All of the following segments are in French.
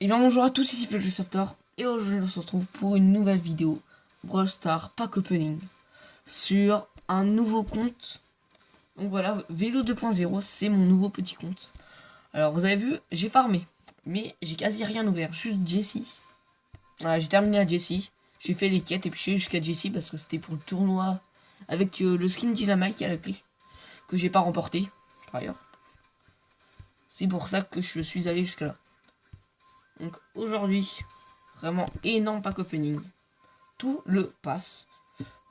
Et bien bonjour à tous, ici Fletcher et aujourd'hui on se retrouve pour une nouvelle vidéo Brawl Stars Pack Opening sur un nouveau compte. Donc voilà, Vélo 2.0, c'est mon nouveau petit compte. Alors vous avez vu, j'ai farmé, mais j'ai quasi rien ouvert, juste Jessie. Voilà, j'ai terminé à Jessie, j'ai fait les quêtes et puis je suis jusqu'à Jessie parce que c'était pour le tournoi avec le skin Dynamite à la clé, que j'ai pas remporté, par ailleurs. C'est pour ça que je suis allé jusque là. Donc aujourd'hui, vraiment énorme pack opening. Tout le passe.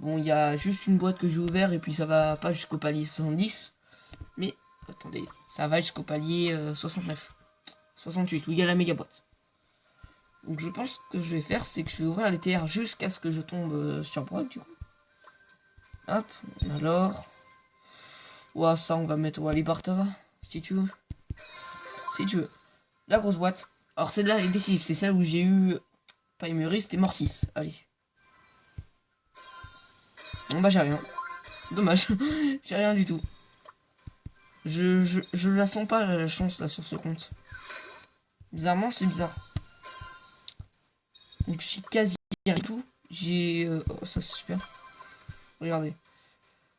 Bon, il y a juste une boîte que j'ai ouvert et puis ça va pas jusqu'au palier 70. Mais attendez, ça va jusqu'au palier 69. 68, où il y a la méga boîte. Donc je pense que je vais faire, c'est que je vais ouvrir les TR jusqu'à ce que je tombe sur Brock du coup. Hop, alors. Ouah, ça on va mettre les Bartava, si tu veux. Si tu veux. La grosse boîte. Alors celle-là elle est décisive, c'est celle où j'ai eu... Pas Emery, c'était Mortis. Allez. Bon bah j'ai rien. Dommage. J'ai rien du tout. Je la sens pas la chance là sur ce compte. Bizarrement c'est bizarre. Donc j'ai quasi rien du tout. J'ai... oh ça c'est super. Regardez.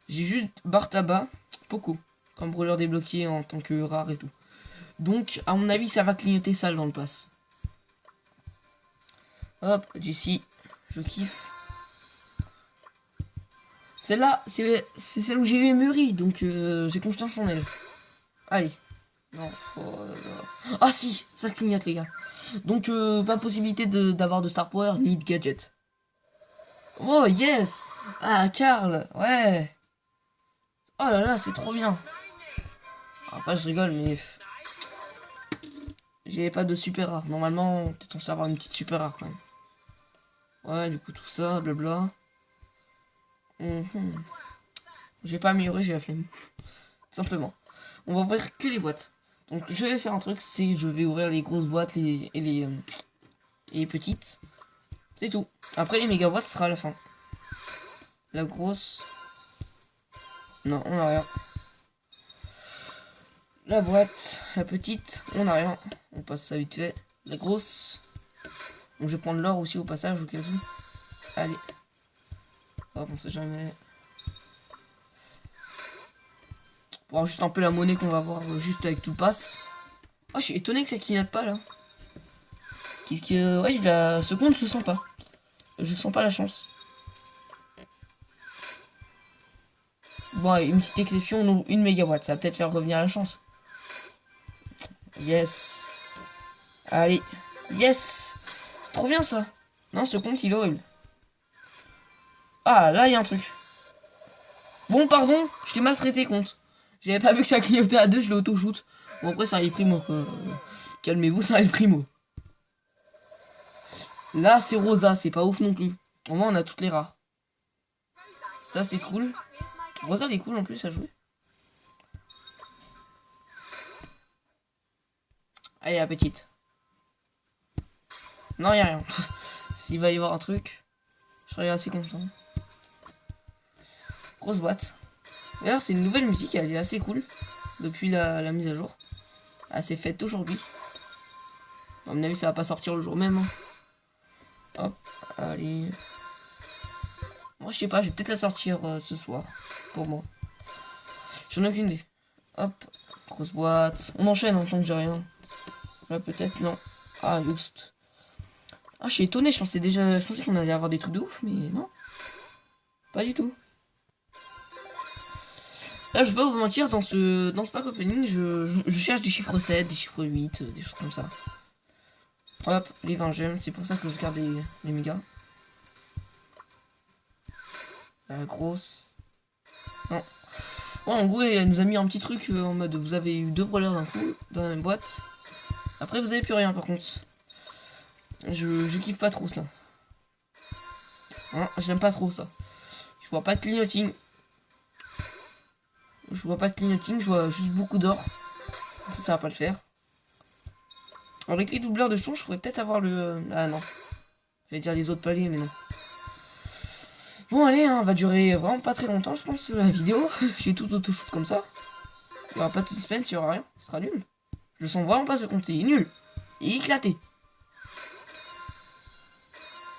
J'ai juste Bartaba, Poco. Comme brûleur débloqué en tant que rare et tout. Donc à mon avis ça va clignoter sale dans le pass. Hop, Jessie. Je kiffe. Celle-là, c'est celle où j'ai eu Emery, donc j'ai confiance en elle. Allez. Non. Ah si, ça clignote les gars. Donc pas possibilité d'avoir de Star Power ni de gadget. Oh yes. Ah Karl, ouais. Oh là là, c'est trop bien. Après je rigole, mais j'ai pas de super rare. Normalement, peut-être censé avoir une petite super rare quand même. Ouais, du coup tout ça, blabla. J'ai pas amélioré, j'ai la flemme. Simplement. On va ouvrir que les boîtes. Donc je vais faire un truc, c'est je vais ouvrir les grosses boîtes et les petites. C'est tout. Après les méga boîtes sera à la fin. La grosse. Non, on a rien. La boîte, la petite, on a rien. On passe ça vite fait. La grosse. Donc je vais prendre l'or aussi au passage au cas où. Allez. Hop, on sait jamais. Pour avoir juste un peu la monnaie qu'on va avoir juste avec tout le pass. Oh, je suis étonné que ça clignote pas là. Ouais, ce compte, je le sens pas. Je sens pas la chance. Bon, une petite exception, on ouvre une mégawatt. Ça va peut-être faire revenir la chance. Yes. Allez. Yes. C'est trop bien ça. Non, ce compte, il est horrible. Ah, là, il y a un truc. Bon, pardon, je t'ai maltraité, compte. J'avais pas vu que ça clignotait à 2, je l'ai auto-shoot. Bon, après, c'est un El Primo. Calmez-vous, c'est un El Primo. Là, c'est Rosa, c'est pas ouf non plus. Au moins, on a toutes les rares. Ça, c'est cool. Rosa, elle est cool en plus à jouer. Allez, la petite. Non, y'a rien. S'il va y avoir un truc, je serais assez content. Grosse boîte. D'ailleurs, c'est une nouvelle musique, elle est assez cool. Depuis la mise à jour. Elle s'est faite aujourd'hui. À mon avis, ça va pas sortir le jour même. Hein. Hop, allez. Moi, je sais pas, je vais peut-être la sortir ce soir. Pour moi. J'en ai aucune idée. Hop, grosse boîte. On enchaîne en tant que j'ai rien. Là, peut-être, non. Ah, juste. Ah, je suis étonné, je pensais qu'on allait avoir des trucs de ouf, mais non. Pas du tout. Là, je vais pas vous mentir, dans ce pack opening, je cherche des chiffres 7, des chiffres 8, des choses comme ça. Hop, les 20 gemmes, c'est pour ça que je garde les mégas. La grosse. Non. Ouais, en gros, elle nous a mis un petit truc en mode vous avez eu 2 brawlers d'un coup, dans la même boîte. Après, vous avez plus rien par contre. Je kiffe pas trop ça. Hein, j'aime pas trop ça. Je vois pas de clignoting. Je vois juste beaucoup d'or. Ça va pas le faire. Avec les doubleurs de change, je pourrais peut-être avoir le... Ah non. J'allais dire les autres paliers, mais non. Bon, allez, hein, va durer vraiment pas très longtemps, je pense, la vidéo. Je suis tout auto-shoot comme ça. Il y aura pas de suspense, il y aura rien. Ce sera nul. Je sens vraiment pas ce compte. Il est nul. Il est éclaté.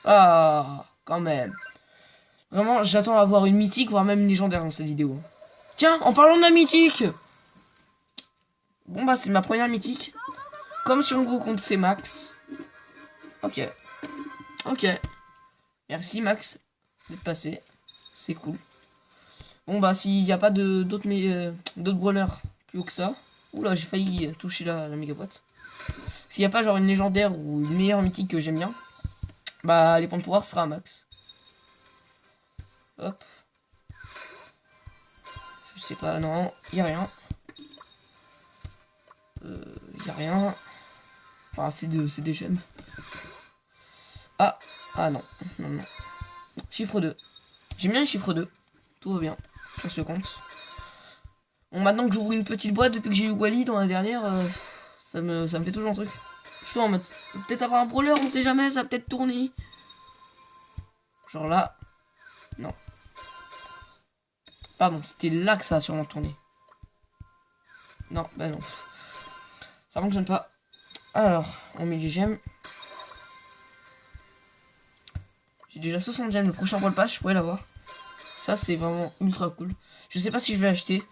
Ah, quand même. Vraiment, j'attends à avoir une mythique, voire même une légendaire dans cette vidéo. Tiens, en parlant de la mythique. Bon bah c'est ma première mythique. Comme sur mon gros compte c'est Max. Ok. Ok. Merci Max d'être passé. C'est cool. Bon bah s'il n'y a pas d'autres brawlers plus haut que ça. Oula j'ai failli toucher la méga boîte. S'il n'y a pas genre une légendaire ou une meilleure mythique que j'aime bien. Bah les points de pouvoir sera à Max. Hop. Je sais pas, non, y a rien. Y a rien. Enfin c'est des gemmes. Ah, ah non, non, non. Chiffre 2. J'aime bien le chiffre 2. Tout va bien. Ça se compte. Bon, maintenant que j'ouvre une petite boîte depuis que j'ai eu Wally dans la dernière, ça me fait toujours un truc. Je suis en mode, peut-être avoir un brawler, on sait jamais, ça va peut-être tourner. Genre là. Non. Pardon, c'était là que ça a sûrement tourné. Non, bah non. Ça fonctionne pas. Alors, on met les gemmes. J'ai déjà 60 gemmes, le prochain Brawl Pass, je pourrais l'avoir. Ça, c'est vraiment ultra cool. Je sais pas si je vais acheter.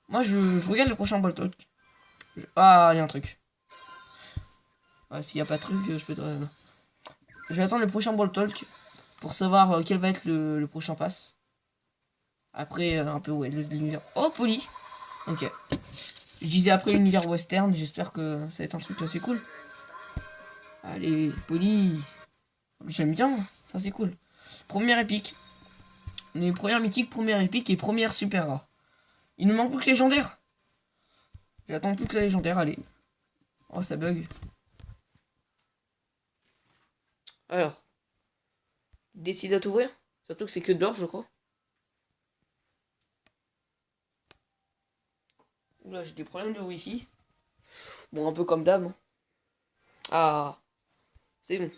Moi, je regarde le prochain Brawl Talk. Ah, il y a un truc. Ouais, s'il n'y a pas de truc, je peux... Je vais attendre le prochain Brawl Talk pour savoir quel va être le prochain pass. Après, un peu, ouais, l'univers... Oh, Polly. Ok. Je disais après l'univers western, j'espère que ça va être un truc assez cool. Allez, Polly. J'aime bien, ça c'est cool. Première épique. On est première mythique, première épique et première super rare. Il ne manque plus que légendaire. J'attends plus que la légendaire, allez. Oh, ça bug. Alors. Décide à t'ouvrir. Surtout que c'est que de l'or, je crois. Oula, j'ai des problèmes de wifi. Bon, un peu comme d'hab. Hein. Ah. C'est bon.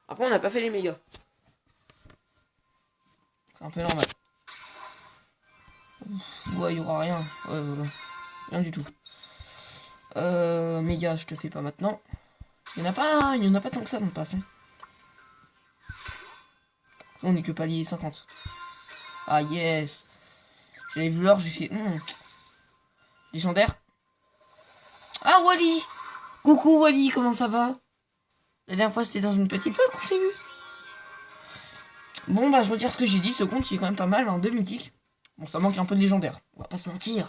Après, on n'a pas fait les mégas. C'est un peu normal. Ouais, il y aura rien. Ouais, voilà. Rien du tout. Méga, je te fais pas maintenant. Il y en a pas tant que ça dans le pass. Hein. On est que palier 50. Ah yes. J'avais vu l'or, j'ai fait... Légendaire. Ah Wally. Coucou Wally, comment ça va? La dernière fois c'était dans une petite boîte qu'on s'est vu. Bon bah je retire ce que j'ai dit, ce compte il est quand même pas mal, hein, 2 mythiques. Bon ça manque un peu de légendaire, on va pas se mentir.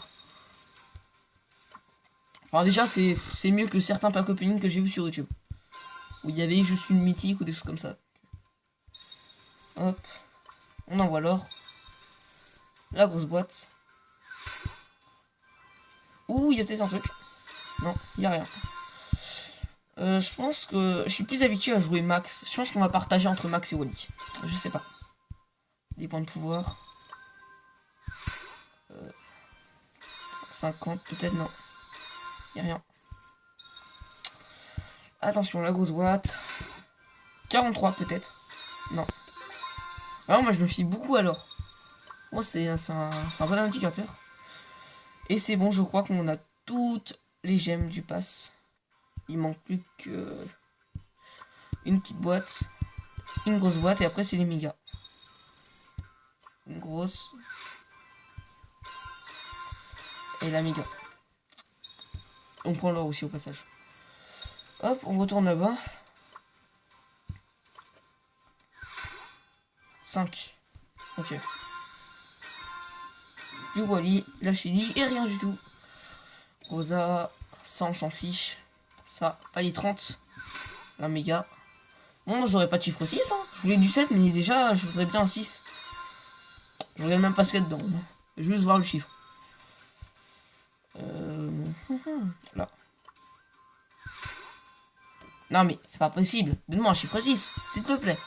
Alors déjà c'est mieux que certains pack opening que j'ai vu sur YouTube. Où il y avait juste une mythique ou des choses comme ça. Hop. On envoie l'or. La grosse boîte. Ouh, il y a peut-être un truc. Non, il n'y a rien. Je pense que je suis plus habitué à jouer Max. Je pense qu'on va partager entre Max et Wally. Je sais pas. Les points de pouvoir. 50, peut-être, non. Il n'y a rien. Attention, la grosse boîte. 43, peut-être. Non. Alors, moi, je me fie beaucoup alors. Moi, c'est un bon indicateur. Et c'est bon, je crois qu'on a toutes les gemmes du pass. Il manque plus que une petite boîte, une grosse boîte et après c'est les mégas. Une grosse et la méga. On prend l'or aussi au passage. Hop, on retourne là-bas. 5. Ok. Du Wally, la Chili et rien du tout. Rosa, ça on s'en fiche. Ça, pas les 30. La méga. Bon, j'aurais pas de chiffre 6. Hein. Je voulais du 7, mais déjà, je voudrais bien un 6. Je regarde même pas ce qu'il y a dedans. Hein. Je veux juste voir le chiffre. Là. Non, mais c'est pas possible. Donne-moi un chiffre 6, s'il te plaît.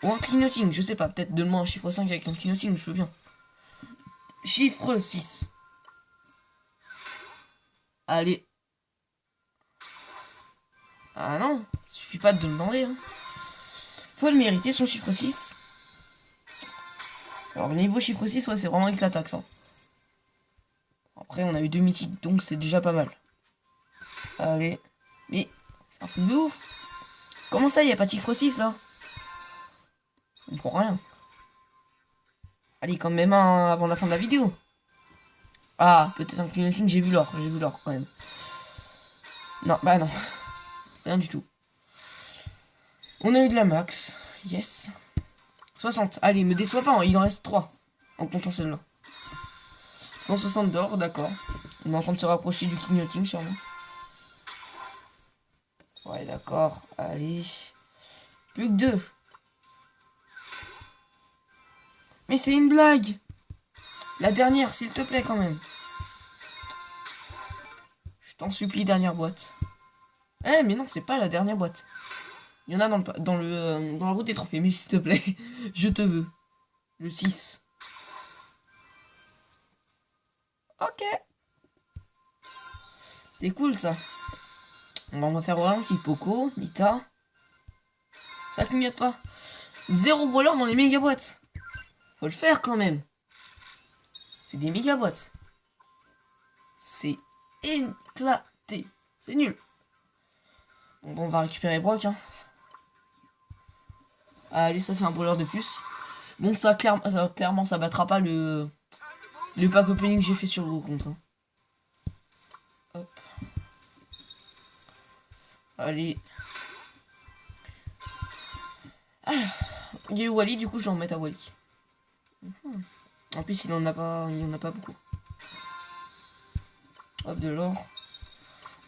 Ou un clignoting, je sais pas. Peut-être donne-moi un chiffre 5 avec un clignoting, je veux bien. Chiffre 6. Allez. Ah non, suffit pas de le demander. Hein. Faut le mériter, son chiffre 6. Alors, niveau chiffre 6, ouais, c'est vraiment avec la taxe. Hein. Après, on a eu 2 mythiques, donc c'est déjà pas mal. Allez. Mais, c'est un truc de ouf. Comment ça, y a pas Tigre 6 là? On comprend rien. Allez, quand même un avant la fin de la vidéo. Ah, peut-être un clignoting, j'ai vu l'or quand même. Non, bah non. Rien du tout. On a eu de la max. Yes. 60. Allez, me déçois pas, hein, il en reste 3. En comptant celle-là. 160 d'or, d'accord. On est en train de se rapprocher du clignoting, sûrement. Ouais, d'accord. Allez. Plus que 2. Mais c'est une blague. La dernière, s'il te plaît, quand même. Je t'en supplie, dernière boîte. Eh, mais non, c'est pas la dernière boîte. Il y en a dans la route des trophées, mais s'il te plaît, je te veux. Le 6. Ok. C'est cool, ça. On va faire un petit Poco, Nita. Ça clignote pas. 0 brawler dans les méga boîtes. Faut le faire, quand même. C'est des méga boîtes. C'est éclaté. C'est nul. Bon, on va récupérer Brock, hein. Allez, ça fait un brawler de plus. Bon, clairement, ça battra pas le pack opening que j'ai fait sur le gros compte. Hein. Hop. Allez. Ah, il y a eu Wally, du coup, je vais en mettre à Wally. En plus, il en a pas beaucoup. Hop, de l'or.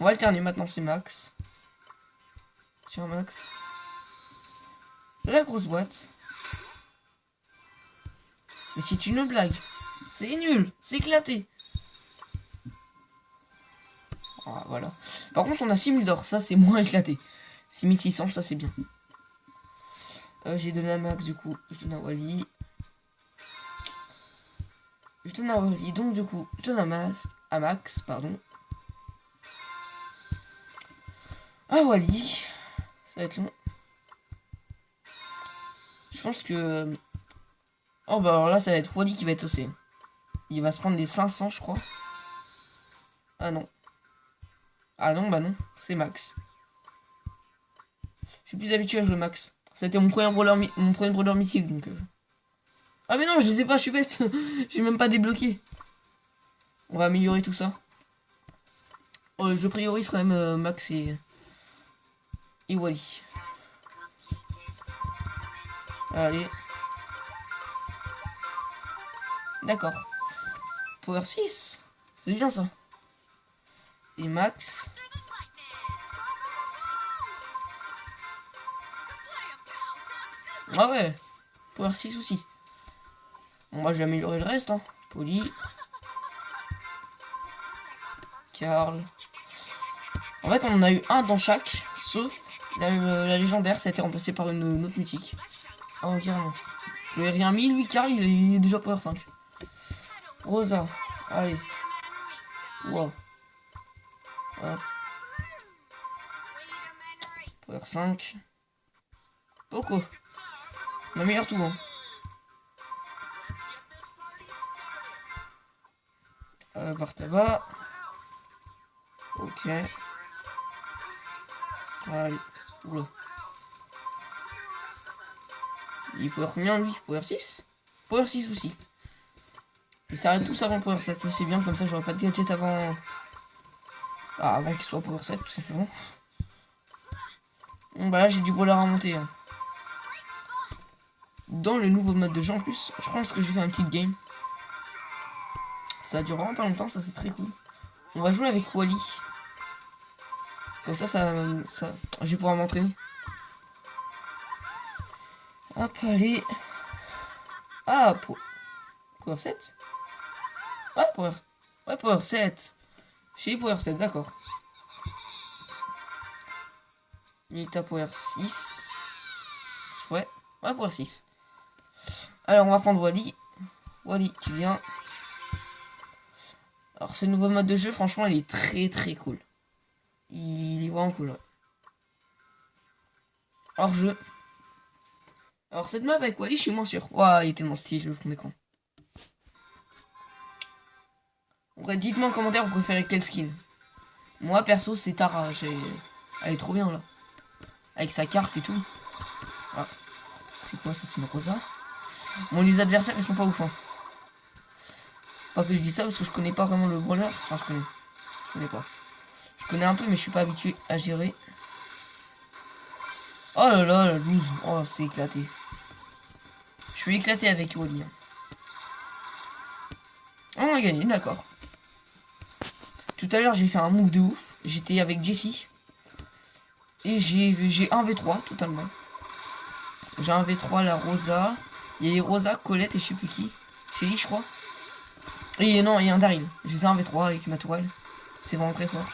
On va alterner maintenant, c'est Max. Tiens, Max. La grosse boîte. Mais c'est une blague. C'est nul. C'est éclaté. Ah, voilà. Par contre, on a 6000 d'or. Ça, c'est moins éclaté. 6600, ça, c'est bien. J'ai donné à Max, du coup. Je donne à Wally. Je donne à Wally. Donc, du coup, je donne à Max, pardon. À Wally. Ça va être long. Je pense que... Oh, bah alors là, ça va être Wally qui va être saucé. Il va se prendre des 500, je crois. Ah non. Ah non, bah non. C'est Max. Je suis plus habitué à jouer Max. C'était mon premier brawler mythique, donc... Ah mais non, je les ai pas, je suis bête. J'ai même pas débloqué. On va améliorer tout ça. Je priorise quand même Max et Wally. Allez. D'accord. Power 6. C'est bien ça. Et Max. Ah ouais. Power 6 aussi. Bon, moi, je vais améliorer le reste. Hein. Polly. Carl. En fait, on en a eu un dans chaque. Sauf la légendaire, ça a été remplacé par une autre mythique. Oh, carrément. Je lui ai rien mis, lui, Carl, il est déjà Power 5. Rosa. Allez. Wow. Voilà. Power 5. Poco. La meilleure tout, hein. Bartava. Ok. Allez. Oula. Il est Power combien lui? Power 6? Power 6 aussi. Ils s'arrêtent tous avant Power 7, ça c'est bien, comme ça j'aurai pas de gadget avant... Ah, avant qu'il soit Power 7 tout simplement. Bon bah là j'ai du brawler à monter. Hein. Dans le nouveau mode de jeu en plus, je pense que je vais faire une petite game. Ça dure vraiment pas longtemps, ça c'est très cool. On va jouer avec Wally. Comme ça, je vais pouvoir m'entraîner. Hop, allez. Ah, Power 7. Ouais, Power 7. J'ai Power 7, d'accord. Nita Power 6. Ouais, Power 6. Alors, on va prendre Wally. Wally, tu viens. Alors, ce nouveau mode de jeu, franchement, il est très très cool. Il est vraiment cool, ouais. Hors jeu. Alors, cette map avec Wally, je suis moins sûr. Waouh, il est tellement stylé, le fond d'écran. Ouais, dites-moi en commentaire, vous préférez quelle skin. Moi, perso, c'est Tara. Elle est trop bien, là. avec sa carte et tout. Ah, c'est quoi ça? C'est une Rosa. Bon, les adversaires ils sont pas ouf, hein. Pas que je dis ça parce que je connais pas vraiment le brawler. Enfin, je connais pas. Je connais un peu, mais je suis pas habitué à gérer. Oh là là, la loose. Oh, c'est éclaté. Je suis éclaté avec Wally. On a gagné, d'accord. Tout à l'heure, j'ai fait un move de ouf. J'étais avec Jessie. Et j'ai 1v3 totalement. J'ai 1v3 la Rosa. Il y a Rosa, Colette et je sais plus qui. Shelly, je crois. Et non, il y a un Daryl. J'ai 1v3 avec ma toile. C'est vraiment très fort.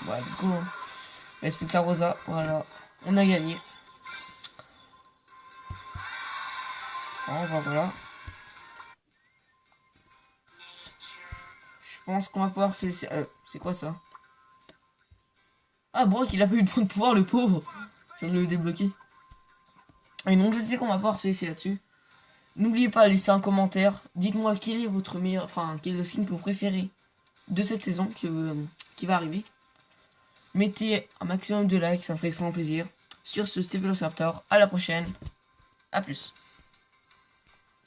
Ouais, let's go. Respecte la Rosa. Voilà. On a gagné. Oh, bah voilà. Je pense qu'on va pouvoir se laisser... c'est quoi ça? Ah, Brock, il a pas eu de point de pouvoir, le pauvre. Je viens de le débloquer. Et donc, je disais qu'on va pouvoir se laisser là-dessus. N'oubliez pas de laisser un commentaire. Dites-moi quel est votre meilleur... Enfin, quel est le skin que vous préférez de cette saison qui va arriver. Mettez un maximum de likes, ça me ferait extrêmement plaisir. Sur ce, c'était Velociraptor. À la prochaine. A plus.